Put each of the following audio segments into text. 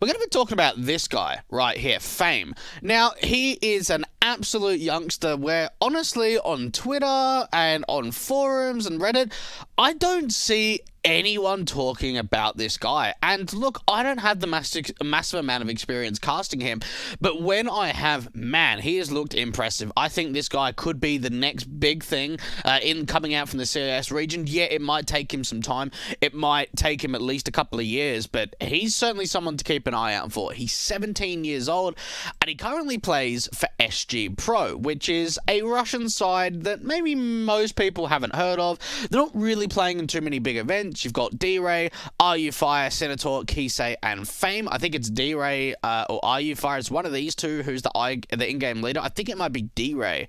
We're going to be talking about this guy right here, Fame. Now, he is an absolute youngster where, honestly, on Twitter and on forums and Reddit, I don't see anyone talking about this guy. And look, I don't have the massive amount of experience casting him, but when I have, man, he has looked impressive. I think this guy could be the next big thing in coming out from the CIS region. Yeah, it might take him some time. It might take him at least a couple of years, but he's certainly someone to keep an eye out for. He's 17 years old, and he currently plays for SG Pro, which is a Russian side that maybe most people haven't heard of. They're not really playing in too many big events. You've got D-Ray, RU Fire, Senator, Kisei, and Fame. I think it's D-Ray or RU Fire. It's one of these two who's the in-game leader. I think it might be D-Ray.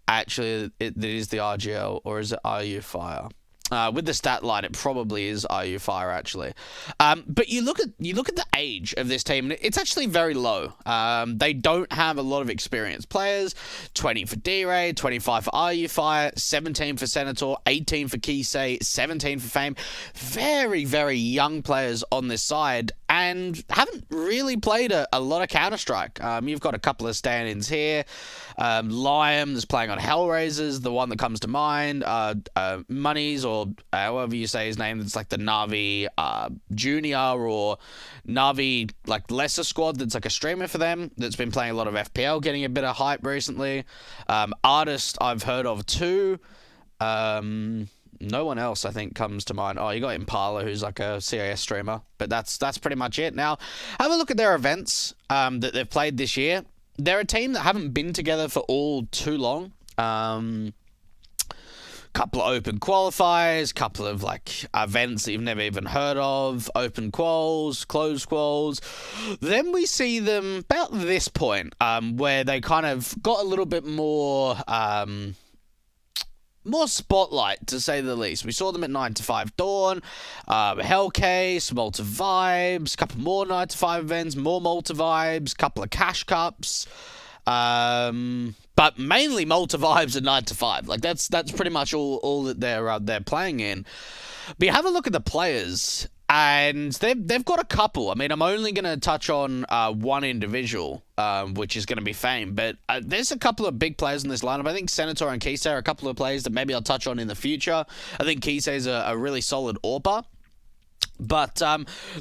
Actually, it is the RGL, or is it RU Fire? With the stat line, it probably is RU Fire, actually. But you look at the age of this team, and it's actually very low. They don't have a lot of experienced players. 20 for D-Ray, 25 for RU Fire, 17 for Senator, 18 for Kisei, 17 for Fame. Very, very young players on this side, and haven't really played a lot of Counter-Strike. You've got a couple of stand-ins here. Liam is playing on Hellraisers, the one that comes to mind. Monies, or however you say his name, it's like the Navi Junior or Navi like lesser squad that's like a streamer for them that's been playing a lot of FPL, getting a bit of hype recently. Artist I've heard of too. No one else I think comes to mind. Oh, you got Impala, who's like a CIS streamer, but that's pretty much it. Now, have a look at their events that they've played this year. They're a team that haven't been together for all too long. Couple of open qualifiers, couple of like events that you've never even heard of, open quals, closed quals. Then we see them about this point, where they kind of got a little bit more spotlight, to say the least. We saw them at 9 to 5 Dawn, Hellcase, Malta Vibes, couple more 9 to 5 events, more Malta Vibes, couple of Cash Cups, but mainly Malta Vibes and 9 to 5. Like that's pretty much all that they're playing in. But you have a look at the players, and they've got a couple. I mean, I'm only going to touch on one individual, which is going to be Fame. But there's a couple of big players in this lineup. I think Senator and Kisei are a couple of players that maybe I'll touch on in the future. I think Kisei is a really solid AWPer. But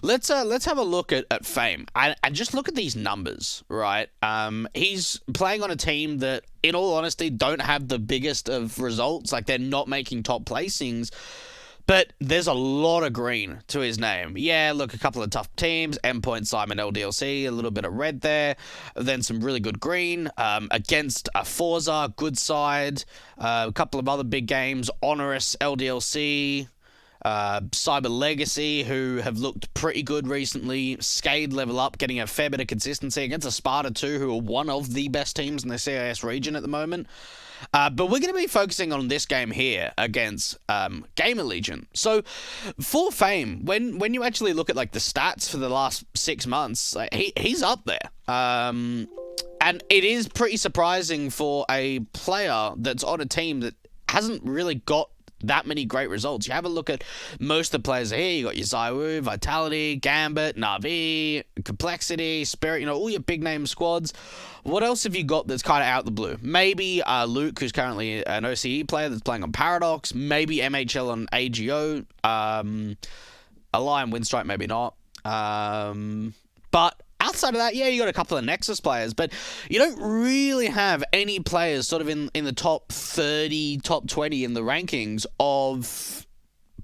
let's have a look at Fame and just look at these numbers, right? He's playing on a team that, in all honesty, don't have the biggest of results. Like, they're not making top placings. But there's a lot of green to his name. Yeah, look, a couple of tough teams. Endpoint, Simon, LDLC, a little bit of red there. Then some really good green. Against a Forza, good side. A couple of other big games. Honorous, LDLC. Cyber Legacy, who have looked pretty good recently. Skade level up, getting a fair bit of consistency against a Sparta 2, who are one of the best teams in the CIS region at the moment. But we're going to be focusing on this game here against GamerLegion. So for Fame, when you actually look at like the stats for the last 6 months, like, he's up there. And it is pretty surprising for a player that's on a team that hasn't really got that many great results. You have a look at most of the players here. You got your Zywoo, Vitality, Gambit, Na'Vi, Complexity, Spirit, all your big name squads. What else have you got that's kind of out the blue? Maybe Luke, who's currently an OCE player that's playing on Paradox. Maybe MHL on AGO. Lion Windstrike, maybe not. But outside of that, yeah, you got a couple of Nexus players, but you don't really have any players sort of in the top 30, top 20 in the rankings of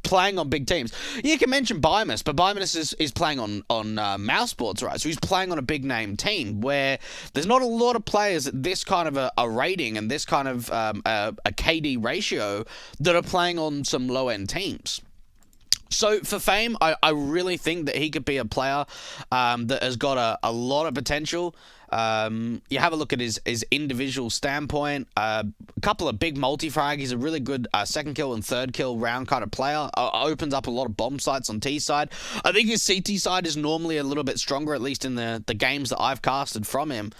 playing on big teams. You can mention Bimus, but Bimus is playing on Mouse Sports, right? So he's playing on a big name team where there's not a lot of players at this kind of a rating and this kind of a KD ratio that are playing on some low-end teams. So for Fame, I really think that he could be a player that has got a lot of potential. You have a look at his individual standpoint. A couple of big multi-frag. He's a really good second kill and third kill round kind of player. Opens up a lot of bomb sites on T side. I think his CT side is normally a little bit stronger, at least in the games that I've casted from him.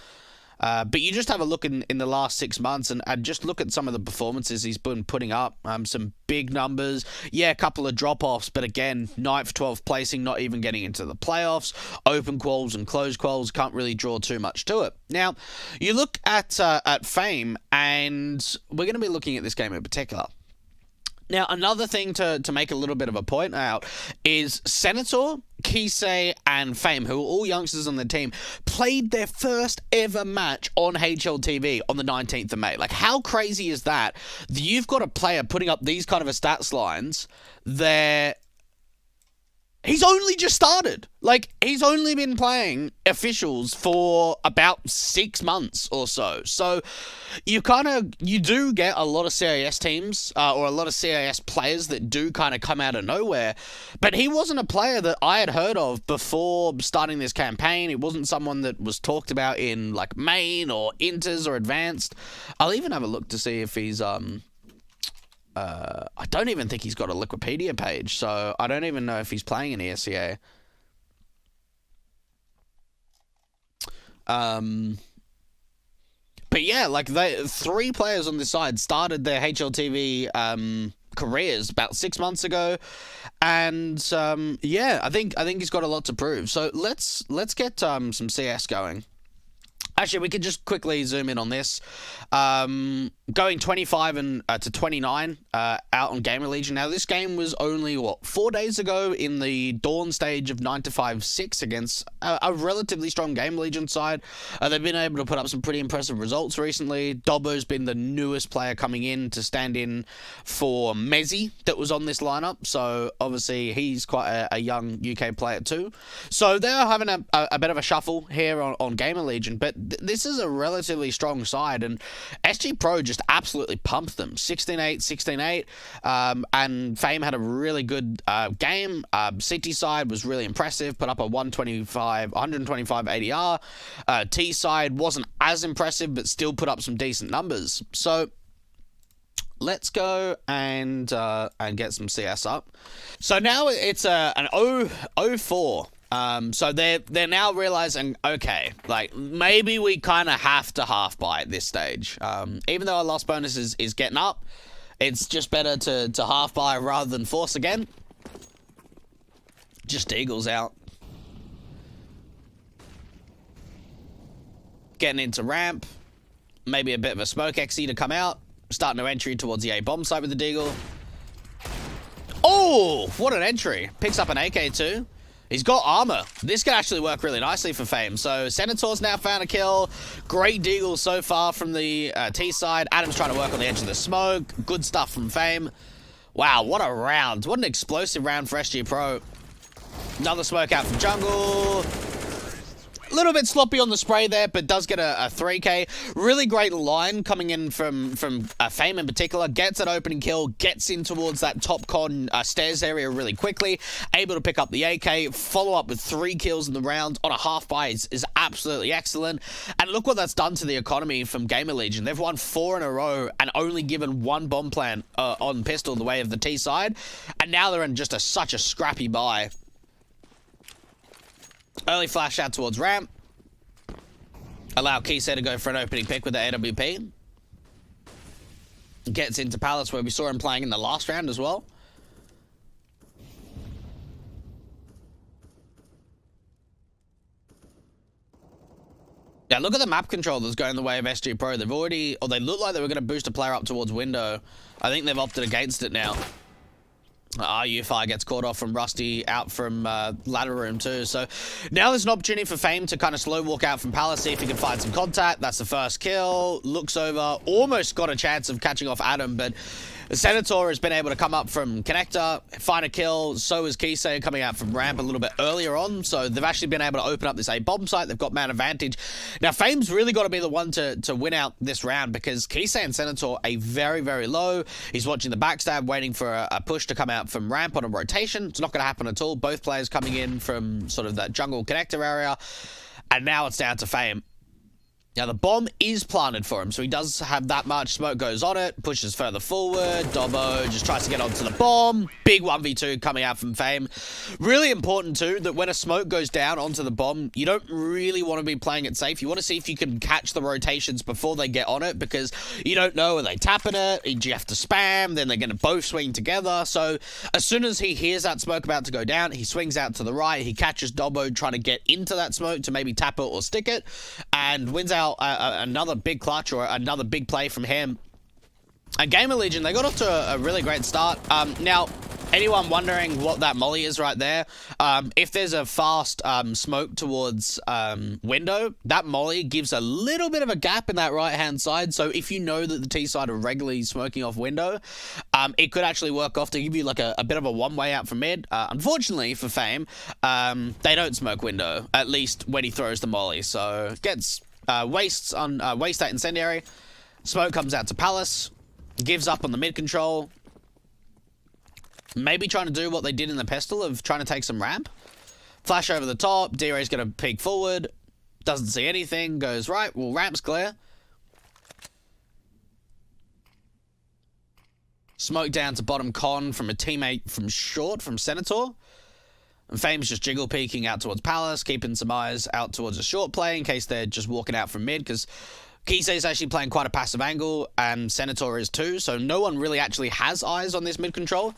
But you just have a look in the last 6 months and just look at some of the performances he's been putting up. Some big numbers. Yeah, a couple of drop-offs, but again, 9th, 12th placing, not even getting into the playoffs. Open quals and closed quals, can't really draw too much to it. Now, you look at Fame, and we're going to be looking at this game in particular. Now, another thing to make a little bit of a point out is Senator, Kisei, and Fame, who are all youngsters on the team, played their first ever match on HLTV on the 19th of May. Like, how crazy is that? You've got a player putting up these kind of a stats lines there. He's only just started. Like, he's only been playing officials for about 6 months or so. So you do get a lot of CIS teams or a lot of CIS players that do kind of come out of nowhere. But he wasn't a player that I had heard of before starting this campaign. It wasn't someone that was talked about in like main or inters or advanced. I'll even have a look to see if he's I don't even think he's got a Wikipedia page, so I don't even know if he's playing in ESEA. But yeah, like 3 players on this side started their HLTV careers about 6 months ago, and yeah, I think he's got a lot to prove. So let's get some CS going. Actually, we could just quickly zoom in on this. Going 25 to 29 out on GamerLegion. Now, this game was only, 4 days ago in the dawn stage of 9 to 5-6 against a relatively strong GamerLegion side. They've been able to put up some pretty impressive results recently. Dobbo's been the newest player coming in to stand in for Mezzi that was on this lineup. So, obviously, he's quite a young UK player too. So, they're having a bit of a shuffle here on GamerLegion, but this is a relatively strong side, and SG Pro just absolutely pumped them 16-8, 16-8, and Fame had a really good game. CT side was really impressive, put up a 125 ADR. T side wasn't as impressive, but still put up some decent numbers. So let's go and get some CS up. So now it's an 0-4. So they're now realizing, okay, like maybe we kind of have to half buy at this stage. Even though our loss bonus is getting up, it's just better to half buy rather than force again. Just Eagles out. Getting into ramp. Maybe a bit of a smoke XE to come out. Starting to entry towards the A bomb site with the Deagle. Oh, what an entry. Picks up an AK too. He's got armor. This could actually work really nicely for Fame. So Senator's now found a kill. Great deagle so far from the T side. Adam's trying to work on the edge of the smoke. Good stuff from Fame. Wow, what a round. What an explosive round for SG Pro. Another smoke out from jungle. A little bit sloppy on the spray there, but does get a 3K. Really great line coming in from Fame in particular. Gets an opening kill, gets in towards that top con stairs area really quickly. Able to pick up the AK, follow up with 3 kills in the round on a half buy is absolutely excellent. And look what that's done to the economy from GamerLegion. They've won 4 in a row and only given 1 bomb plant on pistol the way of the T side. And now they're in just such a scrappy buy. Early flash out towards ramp. Allow Kisei to go for an opening pick with the AWP. Gets into Palace where we saw him playing in the last round as well. Yeah, look at the map control that's going the way of SG Pro. They've already, or they look like they were going to boost a player up towards window. I think they've opted against it now. RU-Fire gets caught off from Rusty out from ladder room too. So now there's an opportunity for Fame to kind of slow walk out from Palace, see if he can find some contact. That's the first kill. Looks over. Almost got a chance of catching off Adam, but Senator has been able to come up from connector, find a kill. So is Kisei coming out from ramp a little bit earlier on. So they've actually been able to open up this A bomb site. They've got man advantage. Now Fame's really got to be the one to win out this round because Kisei and Senator are very, very low. He's watching the backstab, waiting for a push to come out from ramp on a rotation. It's not going to happen at all. Both players coming in from sort of that jungle connector area. And now it's down to Fame. Now, the bomb is planted for him, so he does have that much. Smoke goes on it, pushes further forward. Dobbo just tries to get onto the bomb. Big 1v2 coming out from Fame. Really important, too, that when a smoke goes down onto the bomb, you don't really want to be playing it safe. You want to see if you can catch the rotations before they get on it, because you don't know, are they tapping it? Do you have to spam? Then they're going to both swing together. So as soon as he hears that smoke about to go down, he swings out to the right. He catches Dobbo trying to get into that smoke to maybe tap it or stick it, and wins out another big clutch or another big play from him. And GamerLegion, they got off to a really great start. Now, anyone wondering what that molly is right there? If there's a fast smoke towards window, that molly gives a little bit of a gap in that right-hand side. So if you know that the T side are regularly smoking off window, it could actually work off to give you like a bit of a one-way out from mid. Unfortunately for Fame, they don't smoke window, at least when he throws the molly. So gets wastes that incendiary. Smoke comes out to Palace, gives up on the mid control. Maybe trying to do what they did in the Pestle of trying to take some ramp. Flash over the top. D-Ray's going to peek forward. Doesn't see anything. Goes right. Well, ramp's clear. Smoke down to bottom con from a teammate from short, from Senator. And Fame's just jiggle peeking out towards Palace, keeping some eyes out towards a short play in case they're just walking out from mid, because Kisei's actually playing quite a passive angle, and Senator is too, so no one really actually has eyes on this mid control.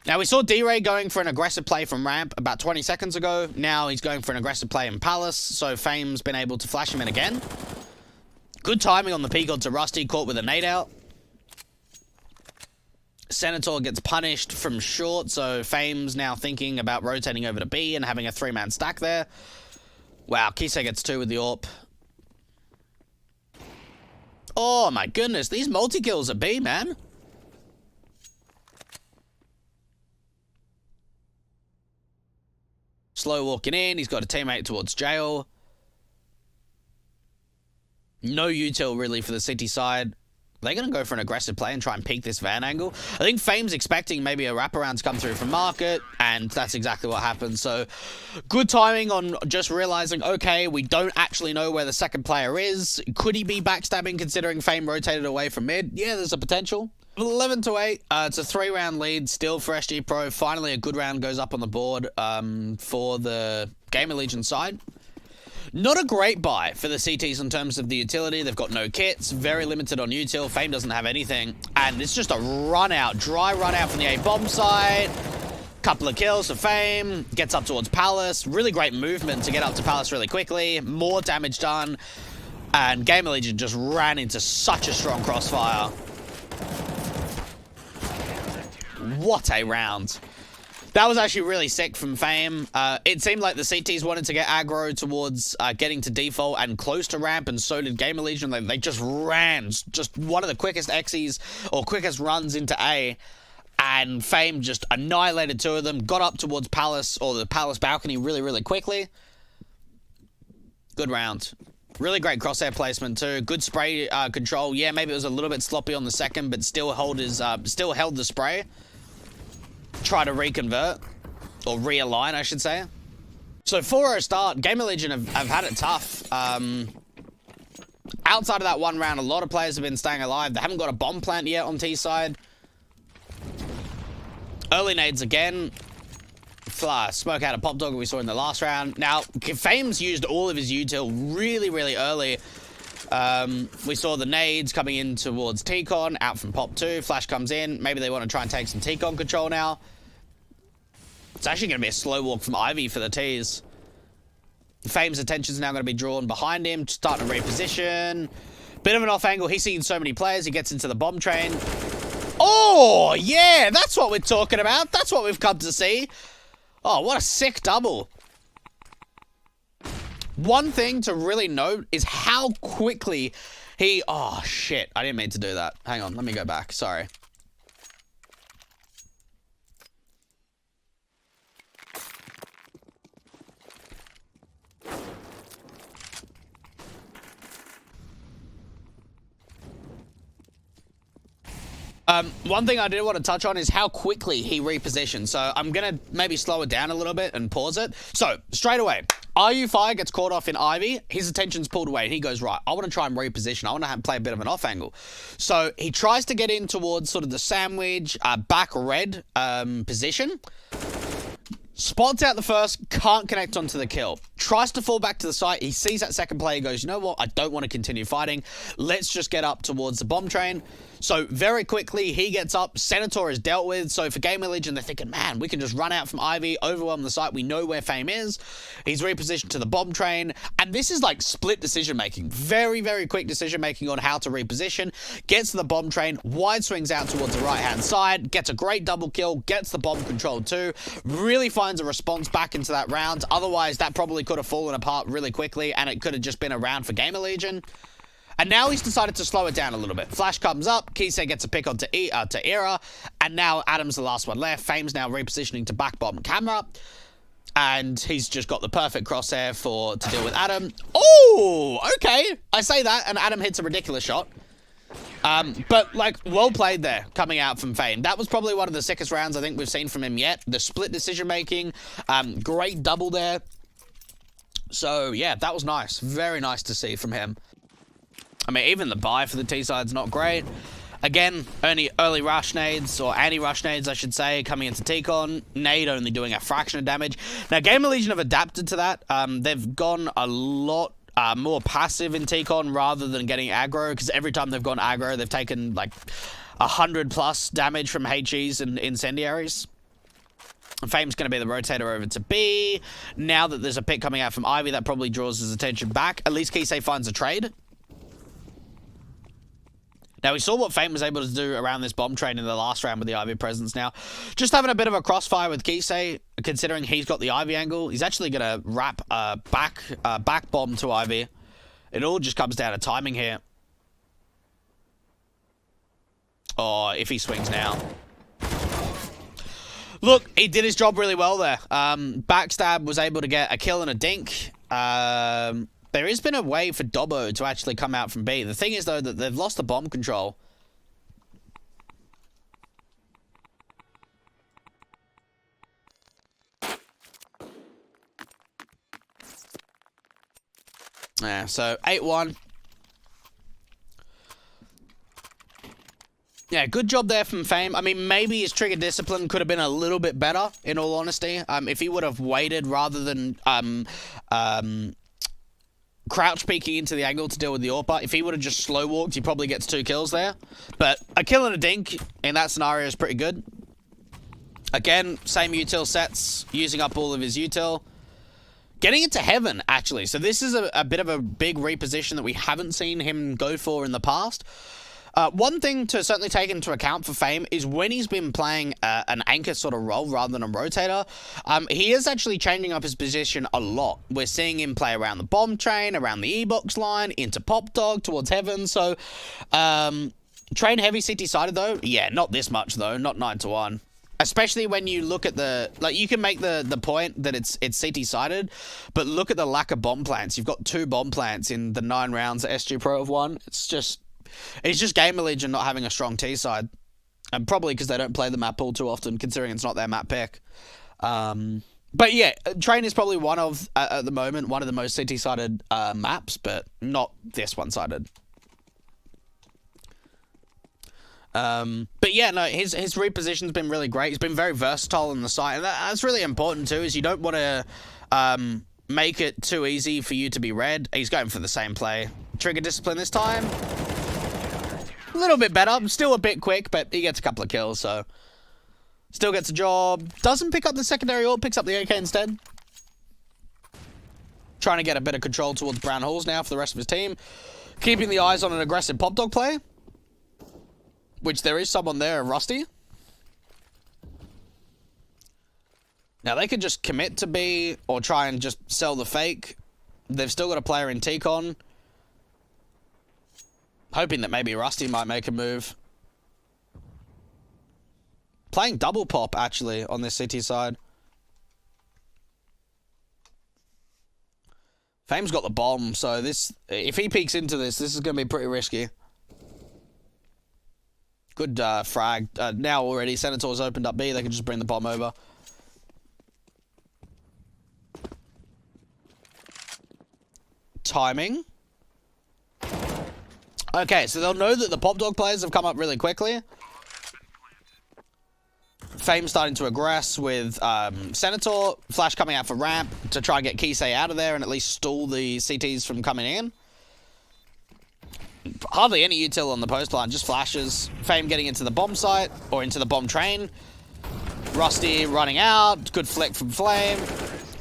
Now, we saw D-Ray going for an aggressive play from ramp about 20 seconds ago. Now he's going for an aggressive play in Palace, so Fame's been able to flash him in again. Good timing on the peek onto Rusty, caught with a nade out. Senator gets punished from short, so Fame's now thinking about rotating over to B and having a three-man stack there. Wow, Kisei gets two with the AWP. Oh my goodness, these multi-kills at B, man. Slow walking in, he's got a teammate towards jail. No util really for the city side. Are they going to go for an aggressive play and try and peek this van angle? I think Fame's expecting maybe a wraparound to come through from market, and that's exactly what happened. So, good timing on just realizing, okay, we don't actually know where the second player is. Could he be backstabbing considering Fame rotated away from mid? Yeah, there's a potential. 11-8, it's a 3-round lead still for SG Pro. Finally, a good round goes up on the board for the GamerLegion side. Not a great buy for the CTs in terms of the utility. They've got no kits, very limited on util. Fame doesn't have anything. And it's just a run out, dry run out from the A bomb side. Couple of kills for Fame. Gets up towards Palace. Really great movement to get up to Palace really quickly. More damage done. And GamerLegion just ran into such a strong crossfire. What a round. That was actually really sick from Fame. It seemed like the CTs wanted to get aggro towards getting to default and close to ramp, and so did GamerLegion. They just ran, just one of the quickest Xes or quickest runs into A, and Fame just annihilated two of them, got up towards Palace, or the Palace balcony really, really quickly. Good round. Really great crosshair placement too. Good spray control. Yeah, maybe it was a little bit sloppy on the second, but still held the spray. Try to reconvert, or realign, I should say. So 4-0 start. GamerLegion have had it tough. Outside of that one round, a lot of players have been staying alive. They haven't got a bomb plant yet on T side. Early nades again. Smoke out a pop dog we saw in the last round. Now, Fame's used all of his util really, really early. We saw the nades coming in towards T-Con, out from Pop 2. Flash comes in. Maybe they want to try and take some T-Con control now. It's actually going to be a slow walk from Ivy for the T's. Fame's attention's now going to be drawn behind him, starting to reposition. Bit of an off angle. He's seen so many players. He gets into the bomb train. Oh, yeah, that's what we're talking about. That's what we've come to see. Oh, what a sick double. One thing to really note is how quickly he... Oh, shit. I didn't mean to do that. Hang on. Let me go back. Sorry. One thing I did want to touch on is how quickly he repositioned. So I'm going to maybe slow it down a little bit and pause it. So straight away, RU Fire gets caught off in Ivy. His attention's pulled away. And he goes, right, I want to try and reposition. I want to play a bit of an off angle. So he tries to get in towards sort of the sandwich, back red position. Spots out the first, can't connect onto the kill. Tries to fall back to the site. He sees that second player, goes, you know what? I don't want to continue fighting. Let's just get up towards the bomb train. So very quickly, he gets up. Senator is dealt with. So for GamerLegion, they're thinking, man, we can just run out from Ivy, overwhelm the site. We know where Fame is. He's repositioned to the bomb train. And this is like split decision-making. Very, very quick decision-making on how to reposition. Gets to the bomb train. Wide swings out towards the right-hand side. Gets a great double kill. Gets the bomb controlled too. Really finds a response back into that round. Otherwise, that probably could have fallen apart really quickly. And it could have just been a round for GamerLegion. And now he's decided to slow it down a little bit. Flash comes up, Kisei gets a pick onto Era, and now Adam's the last one left. Fame's now repositioning to back bomb camera, and he's just got the perfect crosshair to deal with Adam. Oh, okay. I say that, and Adam hits a ridiculous shot. But, like, well played there, coming out from Fame. That was probably one of the sickest rounds I think we've seen from him yet. The split decision-making, great double there. So, yeah, that was nice. Very nice to see from him. I mean, even the buy for the T-side's not great. Again, only early rush nades, or anti-rush nades, I should say, coming into T-Con. Nade only doing a fraction of damage. Now, GamerLegion have adapted to that. They've gone a lot more passive in T-Con rather than getting aggro, because every time they've gone aggro, they've taken, like, 100+ damage from HEs and incendiaries. Fame's going to be the rotator over to B. Now that there's a pick coming out from Ivy, that probably draws his attention back. At least Kisei finds a trade. Now, we saw what Fame was able to do around this bomb train in the last round with the Ivy presence. Now, just having a bit of a crossfire with Kisei, considering he's got the Ivy angle. He's actually going to wrap a back bomb to Ivy. It all just comes down to timing here. Oh, if he swings now. Look, he did his job really well there. Backstab was able to get a kill and a dink. There has been a way for Dobbo to actually come out from B. The thing is, though, that they've lost the bomb control. Yeah, so 8-1. Yeah, good job there from Fame. I mean, maybe his trigger discipline could have been a little bit better, in all honesty. If he would have waited rather than crouch peeking into the angle to deal with the AWP. If he would have just slow walked, he probably gets 2 kills there. But a kill and a dink in that scenario is pretty good. Again, same util sets, using up all of his util. Getting into heaven, actually. So this is a bit of a big reposition that we haven't seen him go for in the past. One thing to certainly take into account for Fame is when he's been playing an anchor sort of role rather than a rotator, he is actually changing up his position a lot. We're seeing him play around the bomb train, around the E-box line, into Pop Dog, towards heaven. So, train heavy CT-sided though? Yeah, not this much though, not 9-1. Especially when you look at the, like, you can make the point that it's CT-sided, but look at the lack of bomb plants. You've got 2 bomb plants in the 9 rounds that SG Pro have won. It's just GamerLegion not having a strong T-side. And probably because they don't play the map pool too often, considering it's not their map pick. But yeah, Train is probably one of, at the moment, one of the most CT-sided maps, but not this one-sided. But yeah, no, his reposition's been really great. He's been very versatile on the site, and that's really important too, is you don't want to make it too easy for you to be red. He's going for the same play. Trigger discipline this time. A little bit better. Still a bit quick, but he gets a couple of kills, so still gets a job. Doesn't pick up the secondary ult, picks up the AK instead. Trying to get a bit of control towards Brown Halls now for the rest of his team. Keeping the eyes on an aggressive Pop Dog play, which there is someone there, Rusty. Now, they could just commit to B or try and just sell the fake. They've still got a player in T-Con. Hoping that maybe Rusty might make a move. Playing double pop, actually, on this CT side. Fame's got the bomb, so this, if he peeks into this is going to be pretty risky. Good frag. Now already, Senator's opened up B. They can just bring the bomb over. timing. Okay, so they'll know that the Pop Dog players have come up really quickly. Fame starting to aggress with Senator. Flash coming out for ramp to try and get Kisei out of there and at least stall the CTs from coming in. Hardly any util on the post line, just flashes. Fame getting into the bomb site or into the bomb train. Rusty running out. Good flick from Flame.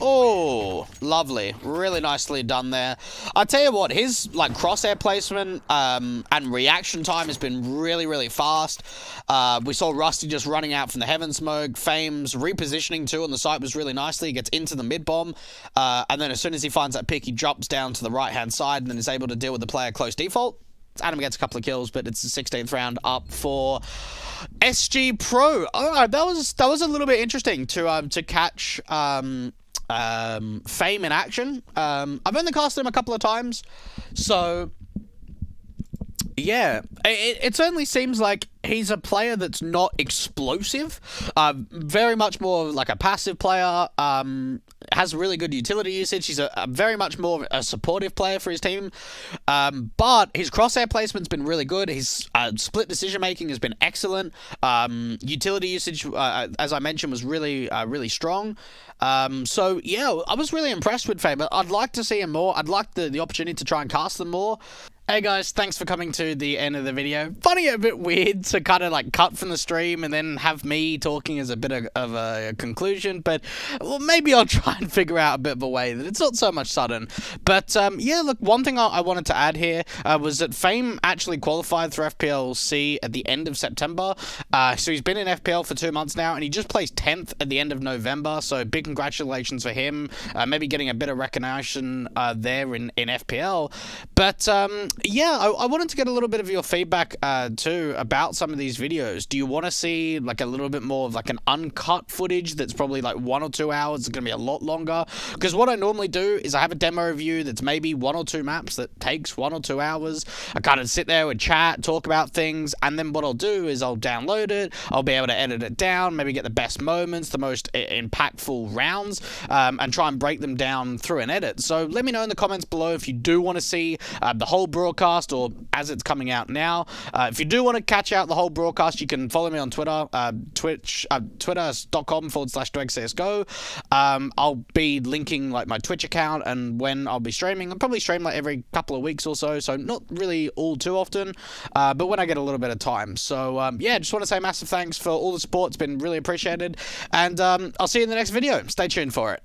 Oh, lovely. Really nicely done there. I tell you what, his like crosshair placement and reaction time has been really, really fast. We saw Rusty just running out from the Heaven Smoke. Fame's repositioning too on the site was really nicely. He gets into the mid bomb. And then as soon as he finds that pick, he jumps down to the right-hand side and then is able to deal with the player close default. Adam gets a couple of kills, but it's the 16th round up for SG Pro. All right, that was a little bit interesting to catch Fame in action. I've only casted him a couple of times, so yeah, it certainly seems like he's a player that's not explosive. Very much more like a passive player. Has really good utility usage. He's a very much more a supportive player for his team. But his crosshair placement's been really good. His split decision making has been excellent. Utility usage, as I mentioned, was really really strong. So yeah, I was really impressed with Fame. I'd like to see him more. I'd like the opportunity to try and cast them more. Hey guys, thanks for coming to the end of the video. Funny, a bit weird to kind of like cut from the stream and then have me talking as a bit of a conclusion, but well, maybe I'll try and figure out a bit of a way that it's not so much sudden. But yeah, look, one thing I wanted to add here was that Fame actually qualified for FPLC at the end of September. So he's been in FPL for 2 months now, and he just placed 10th at the end of November. So big congratulations for him. Maybe getting a bit of recognition there in FPL. But yeah, I wanted to get a little bit of your feedback too about some of these videos. Do you want to see like a little bit more of like an uncut footage that's probably like 1 or 2 hours? It's going to be a lot longer, because what I normally do is I have a demo review that's maybe 1 or 2 maps that takes 1 or 2 hours. I kind of sit there with chat, talk about things, and then what I'll do is I'll download it. I'll be able to edit it down, maybe get the best moments, the most impactful rounds, and try and break them down through an edit. So let me know in the comments below if you do want to see the whole broadcast, or as it's coming out now. If you do want to catch out the whole broadcast, you can follow me on Twitter, twitter.com/DwegCSGO. I'll be linking like my Twitch account and when I'll be streaming. I'll probably stream like every couple of weeks or so, so not really all too often, but when I get a little bit of time. So yeah, just want to say massive thanks for all the support. It's been really appreciated, and I'll see you in the next video. Stay tuned for it.